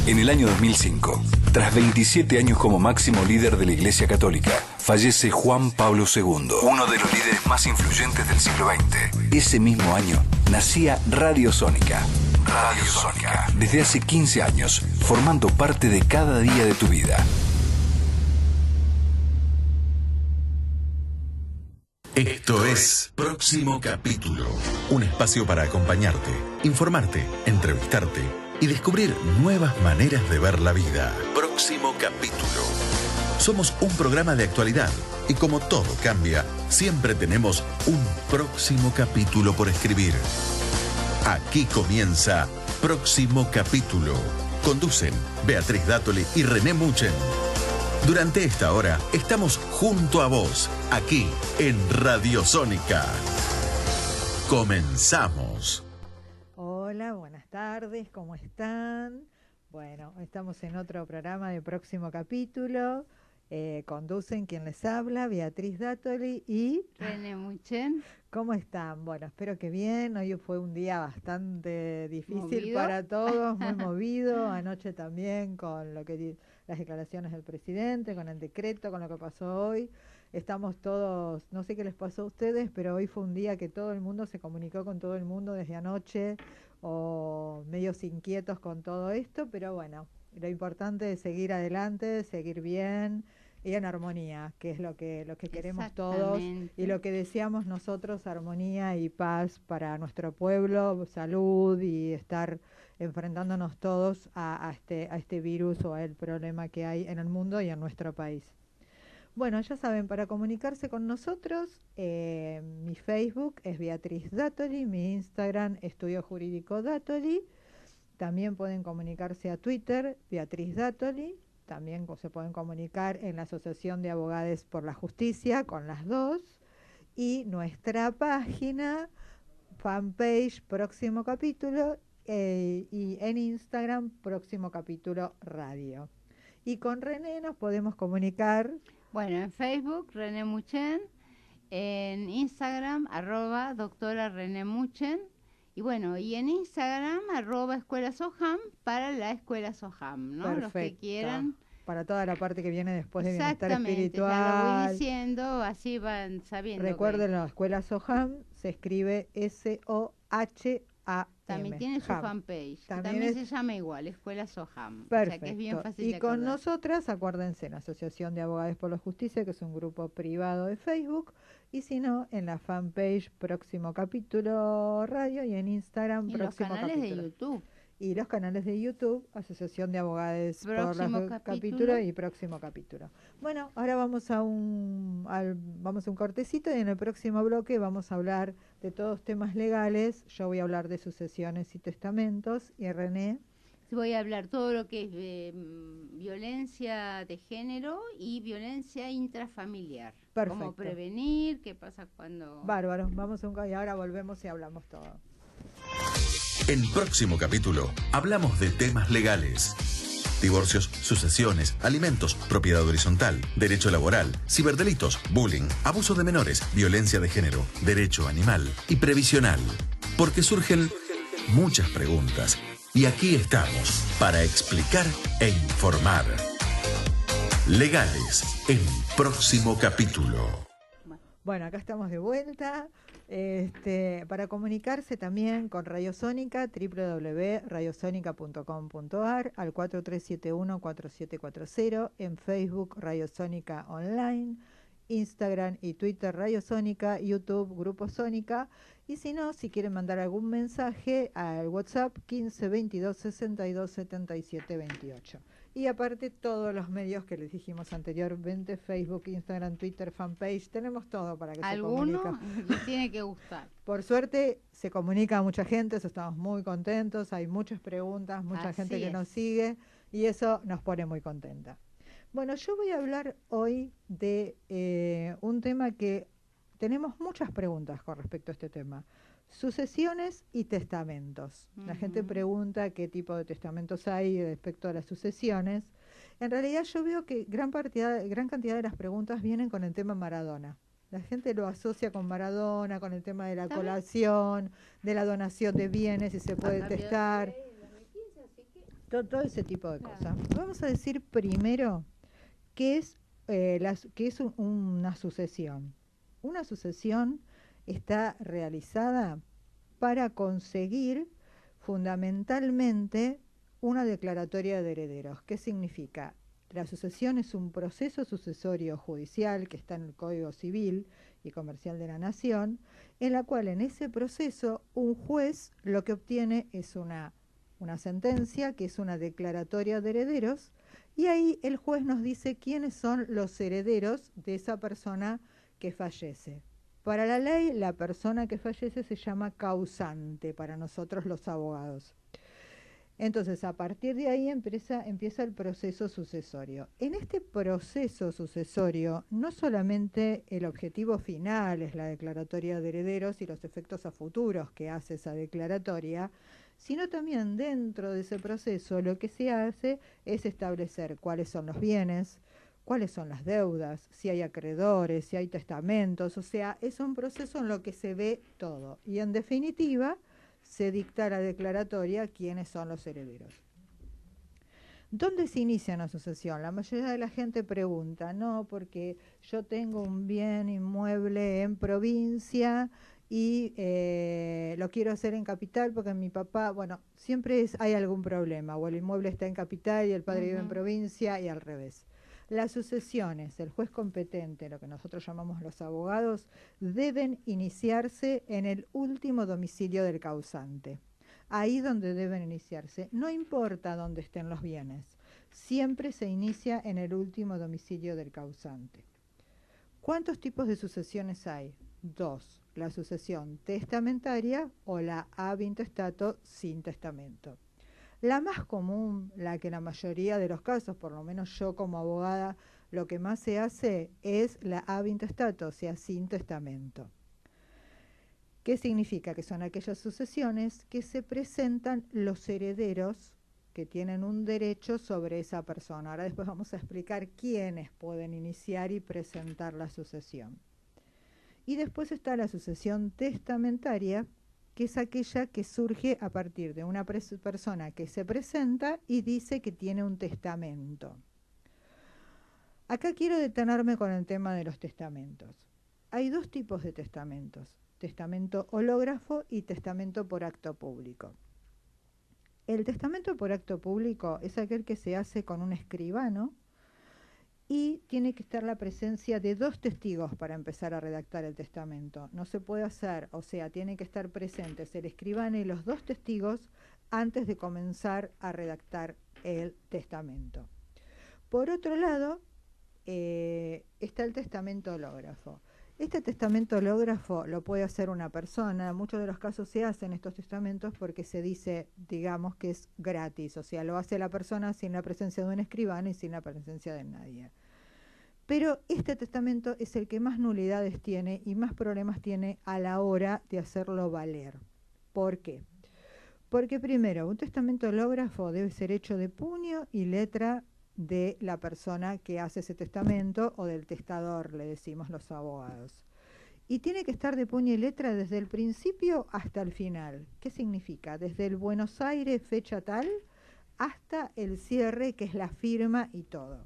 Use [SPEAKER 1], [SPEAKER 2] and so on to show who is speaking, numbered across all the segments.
[SPEAKER 1] En el año 2005, tras 27 años como máximo líder de la Iglesia Católica, fallece Juan Pablo II, uno de los líderes más influyentes del siglo XX. Ese mismo año nacía Radio Sónica. Radio Sónica, desde hace 15 años, formando parte de cada día de tu vida.
[SPEAKER 2] Esto es Próximo Capítulo, un espacio para acompañarte, informarte, entrevistarte y descubrir nuevas maneras de ver la vida. Próximo Capítulo. Somos un programa de actualidad y como todo cambia, siempre tenemos un próximo capítulo por escribir. Aquí comienza Próximo Capítulo. Conducen Beatriz Dátoli y René Muchen. Durante esta hora estamos junto a vos, aquí en Radio Sónica. Comenzamos.
[SPEAKER 3] Hola, buenas tardes, ¿cómo están? Bueno, estamos en otro programa de Próximo Capítulo. Conducen quien les habla, Beatriz Dátoli y
[SPEAKER 4] René Muchen.
[SPEAKER 3] ¿Cómo están? Bueno, espero que bien. Hoy fue un día bastante difícil
[SPEAKER 4] ¿Movido?
[SPEAKER 3] para todos, muy movido. Anoche también con las declaraciones del presidente, con el decreto, con lo que pasó hoy. Estamos todos, no sé qué les pasó a ustedes, pero hoy fue un día que todo el mundo se comunicó con todo el mundo desde anoche, o medios inquietos con todo esto, pero bueno, lo importante es seguir adelante, seguir bien y en armonía, que es lo que queremos todos y lo que deseamos nosotros, armonía y paz para nuestro pueblo, salud y estar enfrentándonos todos a este virus o al problema que hay en el mundo y en nuestro país. Bueno, ya saben, para comunicarse con nosotros, mi Facebook es Beatriz Dátoli, mi Instagram Estudio Jurídico Dátoli. También pueden comunicarse a Twitter, Beatriz Dátoli. También se pueden comunicar en la Asociación de Abogados por la Justicia, con las dos. Y nuestra página, fanpage Próximo Capítulo, y en Instagram Próximo Capítulo Radio. Y con René nos podemos comunicar.
[SPEAKER 4] Bueno, en Facebook, René Muchen. En Instagram, @doctora René Muchen. Y bueno, y en Instagram, @Escuela Soham, para la Escuela Soham, ¿no?
[SPEAKER 3] Perfecto.
[SPEAKER 4] Los que quieran.
[SPEAKER 3] Para toda la parte que viene después de bienestar espiritual.
[SPEAKER 4] Ya lo voy diciendo, así van sabiendo.
[SPEAKER 3] Recuerden, la Escuela Soham se escribe SOHAM.
[SPEAKER 4] También tiene su fanpage, que también se llama igual, Escuela Soham.
[SPEAKER 3] Perfecto.
[SPEAKER 4] O sea que es bien fácil
[SPEAKER 3] y
[SPEAKER 4] de
[SPEAKER 3] con
[SPEAKER 4] acordar.
[SPEAKER 3] nosotras, acuérdense, en la Asociación de Abogados por la Justicia, que es un grupo privado de Facebook, y si no, en la fanpage Próximo Capítulo Radio y en Instagram
[SPEAKER 4] Y
[SPEAKER 3] Próximo
[SPEAKER 4] los canales
[SPEAKER 3] Capítulo.
[SPEAKER 4] de YouTube.
[SPEAKER 3] Y los canales de YouTube, Asociación de Abogados
[SPEAKER 4] Próximo
[SPEAKER 3] por
[SPEAKER 4] Capítulo
[SPEAKER 3] y Próximo Capítulo. Bueno, ahora vamos a un cortecito y en el próximo bloque vamos a hablar de todos temas legales. Yo voy a hablar de sucesiones y testamentos y René.
[SPEAKER 4] Voy a hablar todo lo que es violencia de género y violencia intrafamiliar.
[SPEAKER 3] Perfecto.
[SPEAKER 4] Cómo prevenir, qué pasa cuando...
[SPEAKER 3] Bárbaro, vamos y ahora volvemos y hablamos todo.
[SPEAKER 2] En Próximo Capítulo hablamos de temas legales. Divorcios, sucesiones, alimentos, propiedad horizontal, derecho laboral, ciberdelitos, bullying, abuso de menores, violencia de género, derecho animal y previsional. Porque surgen muchas preguntas y aquí estamos para explicar e informar. Legales en Próximo Capítulo.
[SPEAKER 3] Bueno, acá estamos de vuelta. Para comunicarse también con Radio Sónica, www.radiosonica.com.ar, al 4371-4740, en Facebook Radio Sónica Online, Instagram y Twitter Radio Sónica, YouTube Grupo Sónica, y si no, si quieren mandar algún mensaje al WhatsApp 15 22 62 77 28. Y aparte todos los medios que les dijimos anteriormente, Facebook, Instagram, Twitter, fanpage, tenemos todo para que se comunique.
[SPEAKER 4] Alguno les tiene que gustar.
[SPEAKER 3] Por suerte se comunica a mucha gente, eso estamos muy contentos, hay muchas preguntas, mucha gente que nos sigue y eso nos pone muy contenta. Bueno, yo voy a hablar hoy de un tema que tenemos muchas preguntas con respecto a este tema. Sucesiones y testamentos. La gente pregunta qué tipo de testamentos hay respecto a las sucesiones. En realidad yo veo que gran cantidad de las preguntas vienen con el tema Maradona. La gente lo asocia con Maradona, con el tema de la colación, de la donación de bienes, si se puede testar. todo ese tipo de
[SPEAKER 4] Claro.
[SPEAKER 3] cosas. Vamos a decir primero qué es, una sucesión. Una sucesión está realizada para conseguir fundamentalmente una declaratoria de herederos. ¿Qué significa? La sucesión es un proceso sucesorio judicial que está en el Código Civil y Comercial de la Nación, en la cual en ese proceso un juez lo que obtiene es una sentencia, que es una declaratoria de herederos, y ahí el juez nos dice quiénes son los herederos de esa persona que fallece. Para la ley, la persona que fallece se llama causante, para nosotros los abogados. Entonces, a partir de ahí empieza el proceso sucesorio. En este proceso sucesorio, no solamente el objetivo final es la declaratoria de herederos y los efectos a futuros que hace esa declaratoria, sino también dentro de ese proceso lo que se hace es establecer cuáles son los bienes, cuáles son las deudas, si hay acreedores, si hay testamentos, o sea, es un proceso en lo que se ve todo. Y en definitiva, se dicta la declaratoria quiénes son los herederos. ¿Dónde se inicia una sucesión? La mayoría de la gente pregunta, no, porque yo tengo un bien inmueble en provincia y lo quiero hacer en capital porque mi papá, bueno, siempre hay algún problema, o el inmueble está en capital y el padre vive en provincia y al revés. Las sucesiones, el juez competente, lo que nosotros llamamos los abogados, deben iniciarse en el último domicilio del causante. Ahí donde deben iniciarse, no importa dónde estén los bienes, siempre se inicia en el último domicilio del causante. ¿Cuántos tipos de sucesiones hay? 2, la sucesión testamentaria o la ab intestato sin testamento. La más común, la que en la mayoría de los casos, por lo menos yo como abogada, lo que más se hace es la ab intestato, o sea, sin testamento. ¿Qué significa? Que son aquellas sucesiones que se presentan los herederos que tienen un derecho sobre esa persona. Ahora después vamos a explicar quiénes pueden iniciar y presentar la sucesión. Y después está la sucesión testamentaria, que es aquella que surge a partir de una persona que se presenta y dice que tiene un testamento. Acá quiero detenerme con el tema de los testamentos. Hay 2 tipos de testamentos: testamento hológrafo y testamento por acto público. El testamento por acto público es aquel que se hace con un escribano y tiene que estar la presencia de 2 testigos para empezar a redactar el testamento. No se puede hacer, o sea, tienen que estar presentes el escribano y los 2 testigos antes de comenzar a redactar el testamento. Por otro lado, está el testamento hológrafo. Este testamento hológrafo lo puede hacer una persona. En muchos de los casos se hacen estos testamentos porque se dice, digamos, que es gratis, o sea, lo hace la persona sin la presencia de un escribano y sin la presencia de nadie. Pero este testamento es el que más nulidades tiene y más problemas tiene a la hora de hacerlo valer. ¿Por qué? Porque primero, un testamento hológrafo debe ser hecho de puño y letra de la persona que hace ese testamento, o del testador, le decimos los abogados. Y tiene que estar de puño y letra desde el principio hasta el final. ¿Qué significa? Desde el Buenos Aires, fecha tal, hasta el cierre, que es la firma y todo.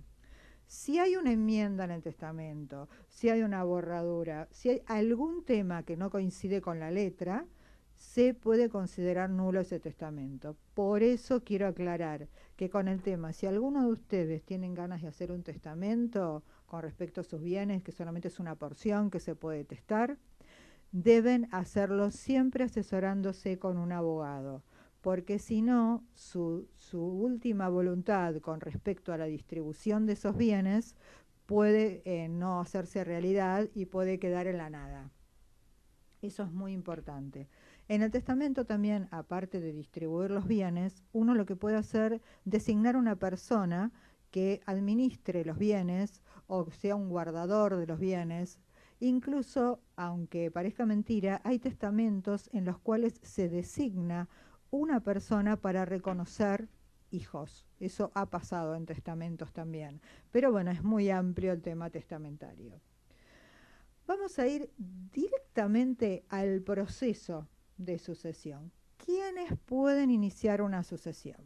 [SPEAKER 3] Si hay una enmienda en el testamento, si hay una borradura, si hay algún tema que no coincide con la letra, se puede considerar nulo ese testamento. Por eso quiero aclarar que con el tema, si alguno de ustedes tienen ganas de hacer un testamento con respecto a sus bienes, que solamente es una porción que se puede testar, deben hacerlo siempre asesorándose con un abogado, porque si no, su última voluntad con respecto a la distribución de esos bienes puede no hacerse realidad y puede quedar en la nada. Eso es muy importante. En el testamento también, aparte de distribuir los bienes, uno lo que puede hacer es designar una persona que administre los bienes o sea un guardador de los bienes. Incluso, aunque parezca mentira, hay testamentos en los cuales se designa una persona para reconocer hijos. Eso ha pasado en testamentos también. Pero bueno, es muy amplio el tema testamentario. Vamos a ir directamente al proceso de sucesión. ¿Quiénes pueden iniciar una sucesión?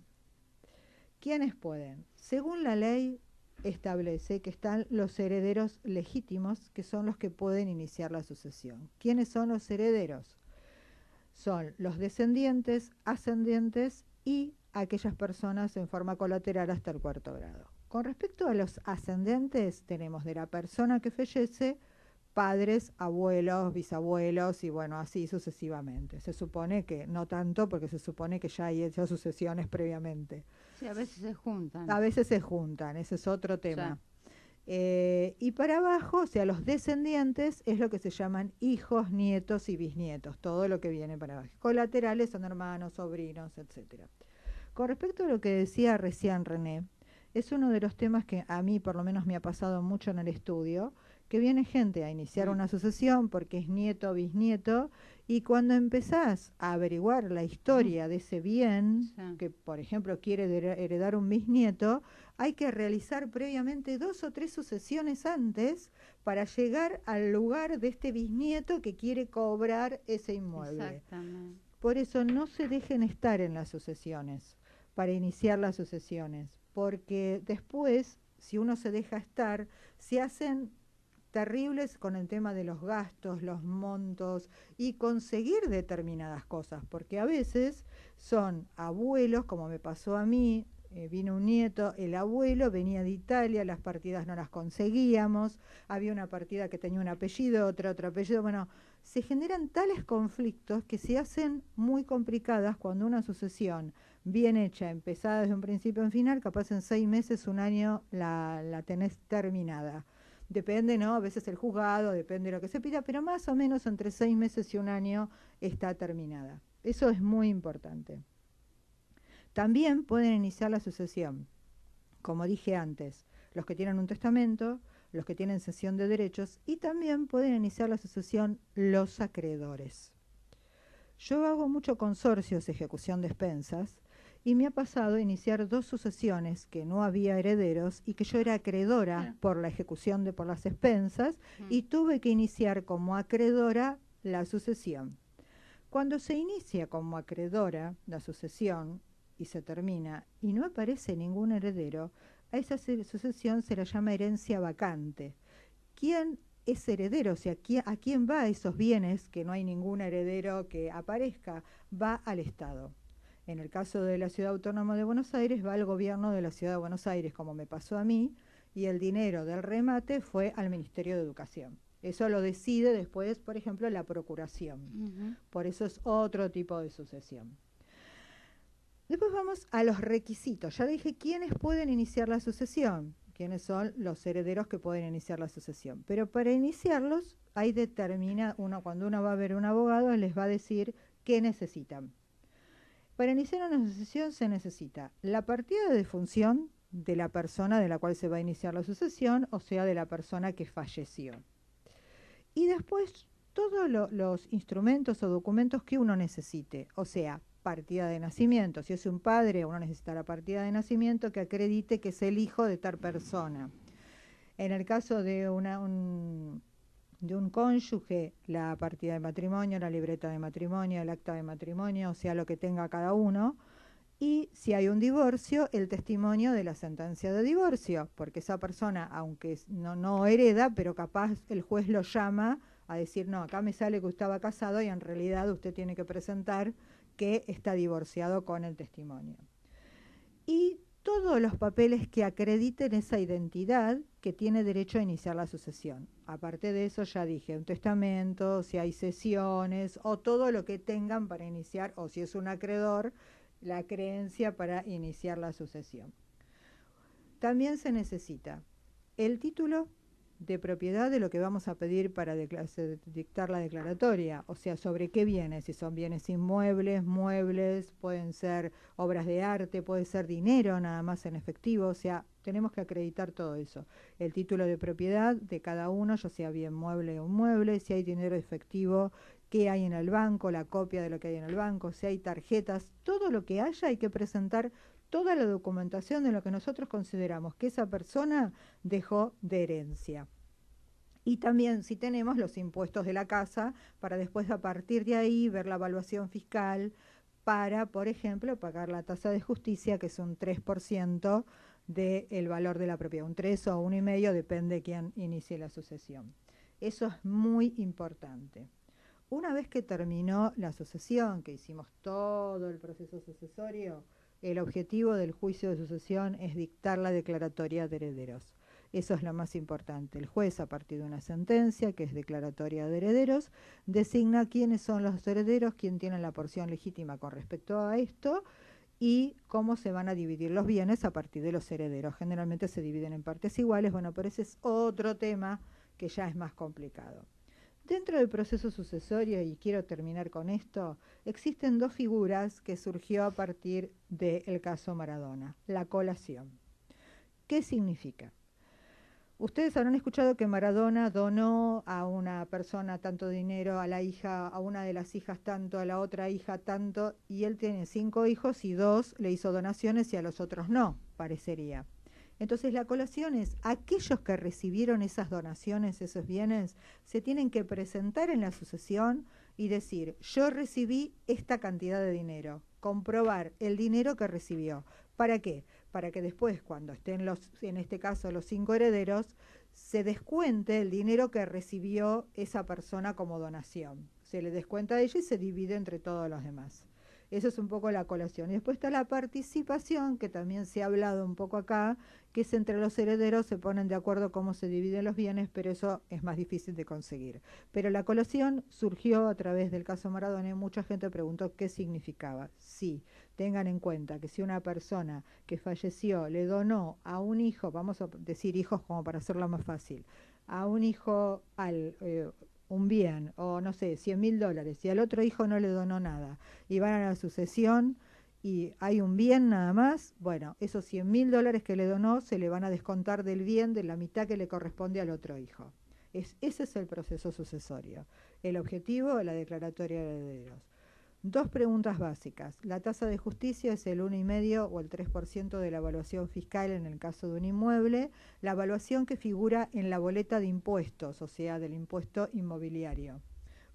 [SPEAKER 3] ¿Quiénes pueden? Según la ley establece que están los herederos legítimos, que son los que pueden iniciar la sucesión. ¿Quiénes son los herederos? Son los descendientes, ascendientes y aquellas personas en forma colateral hasta el 4º grado. Con respecto a los ascendentes, tenemos de la persona que fallece padres, abuelos, bisabuelos y bueno, así sucesivamente. Se supone que no tanto porque se supone que ya hay hechas sucesiones previamente.
[SPEAKER 4] Sí, a veces se juntan.
[SPEAKER 3] A veces se juntan, ese es otro tema. Y para abajo, o sea, los descendientes es lo que se llaman hijos, nietos y bisnietos, todo lo que viene para abajo. Colaterales son hermanos, sobrinos, etcétera. Con respecto a lo que decía recién René, es uno de los temas que a mí por lo menos me ha pasado mucho en el estudio, que viene gente a iniciar una sucesión porque es nieto o bisnieto, y cuando empezás a averiguar la historia de ese bien, que por ejemplo quiere heredar un bisnieto, hay que realizar previamente 2 o 3 sucesiones antes para llegar al lugar de este bisnieto que quiere cobrar ese inmueble.
[SPEAKER 4] Exactamente.
[SPEAKER 3] Por eso no se dejen estar en las sucesiones, para iniciar las sucesiones, porque después, si uno se deja estar, se hacen terribles con el tema de los gastos, los montos y conseguir determinadas cosas, porque a veces son abuelos, como me pasó a mí, vino un nieto, el abuelo venía de Italia, las partidas no las conseguíamos, había una partida que tenía un apellido, otra otro apellido, bueno, se generan tales conflictos que se hacen muy complicadas cuando una sucesión bien hecha, empezada desde un principio en final, capaz en 6 meses, 1 año la tenés terminada. Depende, ¿no? A veces el juzgado, depende de lo que se pida, pero más o menos entre 6 meses y 1 año está terminada. Eso es muy importante. También pueden iniciar la sucesión, como dije antes, los que tienen un testamento, los que tienen cesión de derechos, y también pueden iniciar la sucesión los acreedores. Yo hago mucho consorcios, ejecución de expensas, y me ha pasado iniciar 2 sucesiones que no había herederos y que yo era acreedora por la ejecución por las expensas y tuve que iniciar como acreedora la sucesión. Cuando se inicia como acreedora la sucesión y se termina y no aparece ningún heredero, a esa sucesión se la llama herencia vacante. ¿Quién es heredero? O sea, ¿a quién va esos bienes que no hay ningún heredero que aparezca? Va al Estado. En el caso de la Ciudad Autónoma de Buenos Aires, va al gobierno de la Ciudad de Buenos Aires, como me pasó a mí, y el dinero del remate fue al Ministerio de Educación. Eso lo decide después, por ejemplo, la Procuración. Por eso es otro tipo de sucesión. Después vamos a los requisitos. Ya dije quiénes pueden iniciar la sucesión, quiénes son los herederos que pueden iniciar la sucesión. Pero para iniciarlos, cuando uno va a ver un abogado, les va a decir qué necesitan. Para iniciar una sucesión se necesita la partida de defunción de la persona de la cual se va a iniciar la sucesión, o sea, de la persona que falleció. Y después todos los instrumentos o documentos que uno necesite, o sea, partida de nacimiento. Si es un padre, uno necesita la partida de nacimiento que acredite que es el hijo de tal persona. En el caso de un cónyuge, la partida de matrimonio, la libreta de matrimonio, el acta de matrimonio, o sea, lo que tenga cada uno. Y si hay un divorcio, el testimonio de la sentencia de divorcio, porque esa persona, aunque no hereda, pero capaz el juez lo llama a decir, no, acá me sale que usted estaba casado y en realidad usted tiene que presentar que está divorciado con el testimonio. Y todos los papeles que acrediten esa identidad que tiene derecho a iniciar la sucesión. Aparte de eso, ya dije, un testamento, si hay cesiones, o todo lo que tengan para iniciar, o si es un acreedor, la creencia para iniciar la sucesión. También se necesita el título de propiedad de lo que vamos a pedir para dictar la declaratoria, o sea, sobre qué bienes, si son bienes inmuebles, muebles, pueden ser obras de arte, puede ser dinero nada más en efectivo, o sea, tenemos que acreditar todo eso. El título de propiedad de cada uno, ya sea bien mueble o inmueble, si hay dinero efectivo, qué hay en el banco, la copia de lo que hay en el banco, si hay tarjetas, todo lo que haya hay que presentar toda la documentación de lo que nosotros consideramos que esa persona dejó de herencia. Y también si tenemos los impuestos de la casa, para después a partir de ahí ver la evaluación fiscal, para, por ejemplo, pagar la tasa de justicia, que es un 3% del valor de la propiedad, un 3 o 1,5, depende de quién inicie la sucesión. Eso es muy importante. Una vez que terminó la sucesión, que hicimos todo el proceso sucesorio, el objetivo del juicio de sucesión es dictar la declaratoria de herederos. Eso es lo más importante. El juez, a partir de una sentencia, que es declaratoria de herederos, designa quiénes son los herederos, quién tiene la porción legítima con respecto a esto y cómo se van a dividir los bienes a partir de los herederos. Generalmente se dividen en partes iguales, bueno, pero ese es otro tema que ya es más complicado. Dentro del proceso sucesorio, y quiero terminar con esto, existen dos figuras que surgió a partir del caso Maradona. La colación. ¿Qué significa? Ustedes habrán escuchado que Maradona donó a una persona tanto dinero, a la hija, a una de las hijas tanto, a la otra hija tanto, y él tiene 5 hijos y 2 le hizo donaciones y a los otros no, parecería. Entonces la colación es, aquellos que recibieron esas donaciones, esos bienes, se tienen que presentar en la sucesión y decir, yo recibí esta cantidad de dinero, comprobar el dinero que recibió. ¿Para qué? Para que después, cuando estén en este caso los 5 herederos, se descuente el dinero que recibió esa persona como donación. Se le descuenta a ella y se divide entre todos los demás. Eso es un poco la colación. Y después está la participación, que también se ha hablado un poco acá, que es entre los herederos, se ponen de acuerdo cómo se dividen los bienes, pero eso es más difícil de conseguir. Pero la colación surgió a través del caso Maradona y mucha gente preguntó qué significaba. Sí, tengan en cuenta que si una persona que falleció le donó a un hijo, vamos a decir hijos como para hacerlo más fácil, a un hijo un bien, o no sé, $100.000, y al otro hijo no le donó nada, y van a la sucesión y hay un bien nada más, bueno, esos $100.000 que le donó se le van a descontar del bien de la mitad que le corresponde al otro hijo. Ese es el proceso sucesorio. El objetivo de la declaratoria de herederos. 2 preguntas básicas. La tasa de justicia es el 1,5 o el 3% de la evaluación fiscal en el caso de un inmueble, la evaluación que figura en la boleta de impuestos, o sea, del impuesto inmobiliario,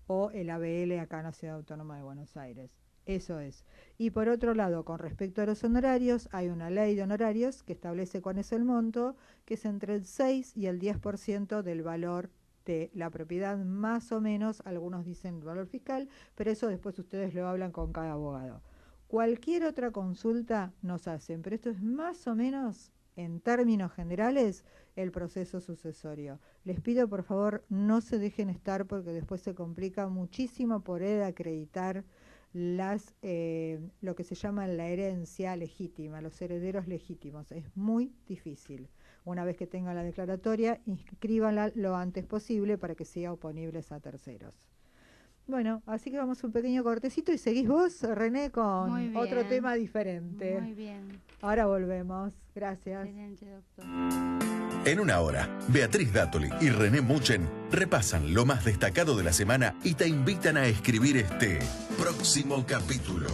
[SPEAKER 3] o el ABL acá en la Ciudad Autónoma de Buenos Aires. Eso es. Y por otro lado, con respecto a los honorarios, hay una ley de honorarios que establece cuál es el monto, que es entre el 6 y el 10% del valor de la propiedad, más o menos, algunos dicen el valor fiscal, pero eso después ustedes lo hablan con cada abogado. Cualquier otra consulta nos hacen, pero esto es más o menos, en términos generales, el proceso sucesorio. Les pido, por favor, no se dejen estar porque después se complica muchísimo poder acreditar lo que se llama la herencia legítima, los herederos legítimos. Es muy difícil. Una vez que tengan la declaratoria, inscríbanla lo antes posible para que sea oponible a terceros. Bueno, así que vamos a un pequeño cortecito y seguís vos, René, con otro tema diferente.
[SPEAKER 4] Muy bien.
[SPEAKER 3] Ahora volvemos. Gracias.
[SPEAKER 4] Excelente, doctor.
[SPEAKER 2] En una hora, Beatriz Dátoli y René Muchen repasan lo más destacado de la semana y te invitan a escribir este próximo capítulo.